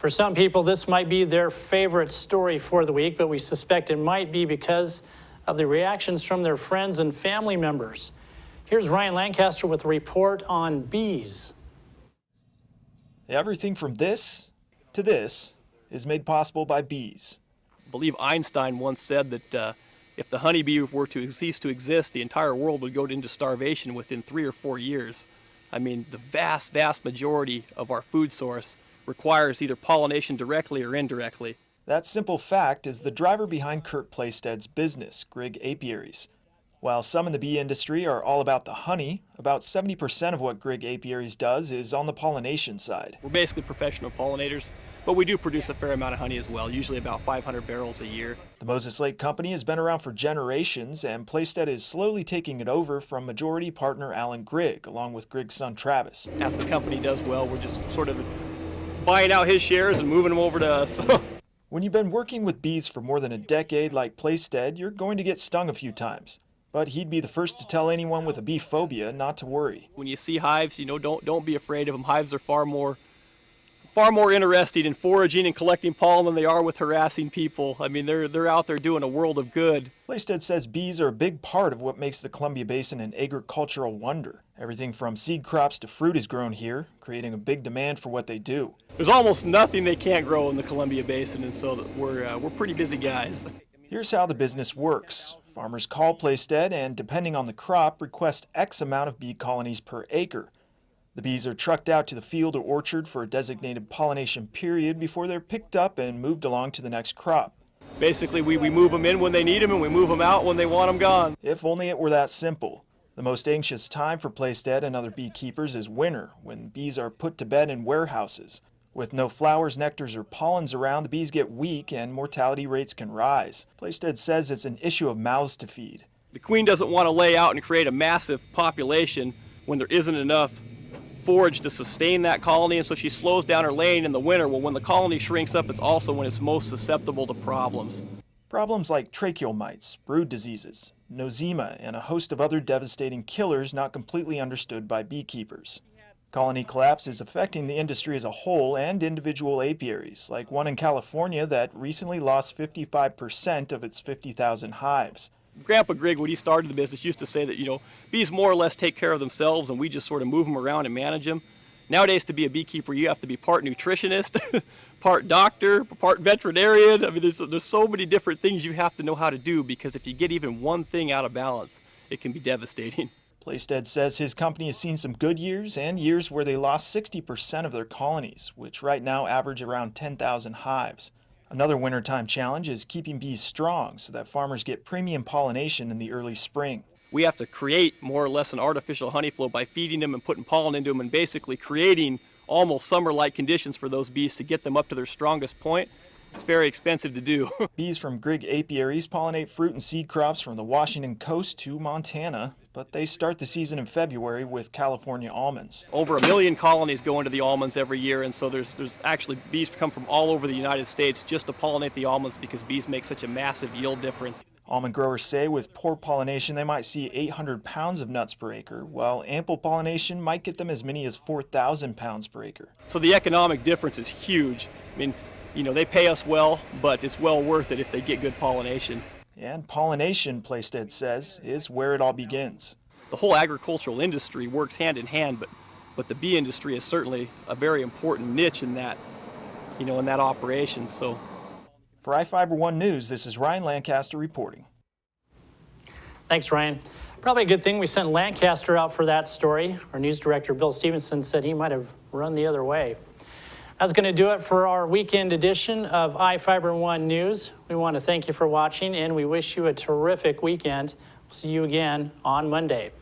For some people, this might be their favorite story for the week, but we suspect it might be because of the reactions from their friends and family members. Here's Ryan Lancaster with a report on bees. Everything from this to this is made possible by bees. I believe Einstein once said that if the honeybee were to cease to exist, the entire world would go into starvation within 3 or 4 years. I mean, the vast majority of our food source requires either pollination directly or indirectly. That simple fact is the driver behind Kurt Plaisted's business, Grigg Apiaries. While some in the bee industry are all about the honey, about 70% of what Grigg Apiaries does is on the pollination side. We're basically professional pollinators, but we do produce a fair amount of honey as well, usually about 500 barrels a year. The Moses Lake Company has been around for generations, and Plaisted is slowly taking it over from majority partner Alan Grigg, along with Grigg's son Travis. As the company does well, we're just sort of buying out his shares and moving them over to us. When you've been working with bees for more than a decade like Plaisted, you're going to get stung a few times. But he'd be the first to tell anyone with a bee phobia not to worry. When you see hives, don't be afraid of them. Hives are far more interested in foraging and collecting pollen than they are with harassing people. I mean, they're out there doing a world of good. Plaisted says bees are a big part of what makes the Columbia Basin an agricultural wonder. Everything from seed crops to fruit is grown here, creating a big demand for what they do. There's almost nothing they can't grow in the Columbia Basin, and so we're pretty busy guys. Here's how the business works. Farmers call Plaisted and, depending on the crop, request X amount of bee colonies per acre. The bees are trucked out to the field or orchard for a designated pollination period before they're picked up and moved along to the next crop. Basically, we move them in when they need them and we move them out when they want them gone. If only it were that simple. The most anxious time for Plaisted and other beekeepers is winter, when bees are put to bed in warehouses. With no flowers, nectars, or pollens around, the bees get weak and mortality rates can rise. Plaisted says it's an issue of mouths to feed. The queen doesn't want to lay out and create a massive population when there isn't enough forage to sustain that colony, and so she slows down her laying in the winter. Well, when the colony shrinks up, it's also when it's most susceptible to problems. Problems like tracheal mites, brood diseases, nosema, and a host of other devastating killers not completely understood by beekeepers. Colony collapse is affecting the industry as a whole and individual apiaries, like one in California that recently lost 55% of its 50,000 hives. Grandpa Grigg, when he started the business, used to say that, bees more or less take care of themselves and we just sort of move them around and manage them. Nowadays, to be a beekeeper, you have to be part nutritionist, part doctor, part veterinarian. I mean, there's so many different things you have to know how to do, because if you get even one thing out of balance, it can be devastating. Plaisted says his company has seen some good years and years where they lost 60% of their colonies, which right now average around 10,000 hives. Another wintertime challenge is keeping bees strong so that farmers get premium pollination in the early spring. We have to create more or less an artificial honey flow by feeding them and putting pollen into them and basically creating almost summer-like conditions for those bees to get them up to their strongest point. It's very expensive to do. Bees from Grigg Apiaries pollinate fruit and seed crops from the Washington coast to Montana, but they start the season in February with California almonds. Over 1 million colonies go into the almonds every year, and so there's actually bees come from all over the United States just to pollinate the almonds because bees make such a massive yield difference. Almond growers say with poor pollination they might see 800 pounds of nuts per acre, while ample pollination might get them as many as 4,000 pounds per acre. So the economic difference is huge. I mean, they pay us well, but it's well worth it if they get good pollination. And pollination, Plaisted says, is where it all begins. The whole agricultural industry works hand in hand, but the bee industry is certainly a very important niche in that, in that operation. So, for iFIBER 1 News, this is Ryan Lancaster reporting. Thanks, Ryan. Probably a good thing we sent Lancaster out for that story. Our news director, Bill Stevenson, said he might have run the other way. That's going to do it for our weekend edition of iFIBER 1 News. We want to thank you for watching, and we wish you a terrific weekend. We'll see you again on Monday.